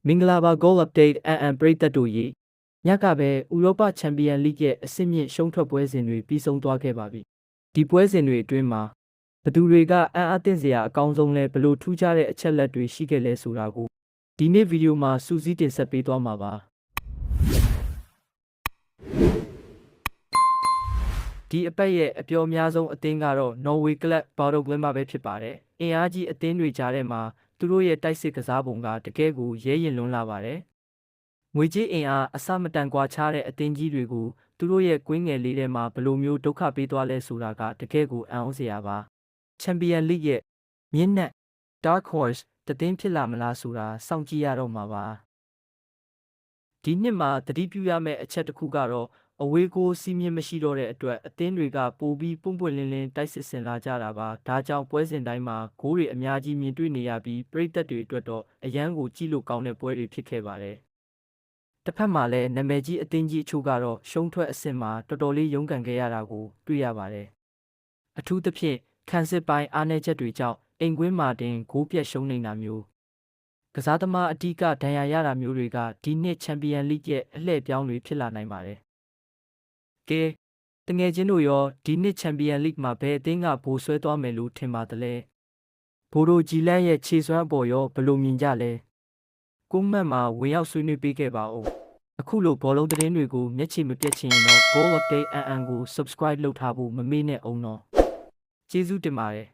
မင်္ဂလာပါ Goal Update ပရိသတ်တို့ရေညကပဲဥရောပချန်ပီယံလိရဲ့အဆင့်မြင့်ရှုံးထွက်ပွဲစဉ်တွေပြီးဆုံးသွားခဲ့ပါပြီဒီပွဲစဉ်တွေအတွင်းမှာဘသူတွေကအံ့အားသင့်စရာအကောင်းဆုံးလဲဘလို့ထူးခြားတဲ့အချက်လက်တွေရှိခဲ့လဲဆိုတာကိုဒီနေ့ဗီဒီယိုမှာစူးစီးတင်ဆက်ပေးသွားမှာပါဒီအပတ်ရဲ့အပြောအများဆုံးအသင်းကတော့ Norway Club ဘော်ဒိုဂလင်မှာပဲဖြစ်ပါတယ်အင်အားကြီးအသင်းတွေကြားထဲမှာသူတို့ရဲ့တိုက်စစ်ကစားပုံကတကယ်ကိုရဲရင်လွန်းလာပါတယ်ငွေကြေးအင်အားအစမတန်ကွာခြားတဲ့အသင်းကြီးတွေကိုသူတို့ရဲ့ကွင်းငယ်လေးထဲမှာဘလို့မျိုးဒုက္ခပေးသွားလဲဆိုတာကတကယ်ကိုအံ့ဩစရာပါချန်ပီယံလိရဲ့မြင့်နက် Dark Horse တသင်းဖြစ်လာမလားဆိုတာစောင့်ကြည့်ရတော့မှာပါဒီနှစ်မှာသတိပြုရမယ့်အချက်တစ်ခုကတော့အဝေးကိုစီးမြင့်မရှိတော့တဲ့အတွက်အသင်းတွေကပိုပြီးပွန့်ပွန့်လင်းလင်းတိုက်စစ်ဆင်လာကြတာပါဒါကြောင့်ပွဲစဉ်တိုင်းမှာဂိုးတွေအများကြီးမြင်တွေ့နေရပြီးပရိသတ်တွေအတွက်တော့အရန်ကိုကြည့်လို့ကောင်းတဲ့ပွဲတွေဖြစ်ခဲ့ပါတယ်တစ်ဖက်မှာလည်းနာမည်ကြီးအသင်းကြီးအချို့ကတော့ရှုံးထွက်အဆင့်မှာတော်တော်လေးရုန်းကန်ခဲ့ရတာကိုတွေ့ရပါတယ်အထူးသဖြင့်ခံစစ်ပိုင်းအားနည်းချက်တွေကြောင့်အိမ်ကွင်းမှာတင်ဂိုးပြတ်ရှုံးနေတာမျိုးကစားသမားအတိကဒဏ်ရာရတာမျိုးတွေကဒီနှစ်ချန်ပီယံလိရဲ့အလှည့်ပြောင်းတွေဖြစ်လာနိုင်ပါတယ်ကဲတငယ်ချင်းတို့ရောဒီနှစ်ချန်ပီယံလိမှာဘယ်အသင်းကဘိုးဆွဲသွားမယ်လို့ထင်ပါသလဲဘိုဒိုဂျီလန်ရဲ့ခြေစွမ်းအပေါ်ရောဘယ်လိုမြင်ကြလဲကွန်မန့်မှာဝင်ရောက်ဆွေးနွေးပေးခဲ့ပါဦးအခုလိုဘောလုံးသတင်းတွေကိုမျက်ခြေမပြတ်ချင်ရင်တော့ Goal Update ကို Subscribe လုပ်ထားဖို့မမေ့နဲ့အောင်တော့ကျေးဇူးတင်ပါတယ်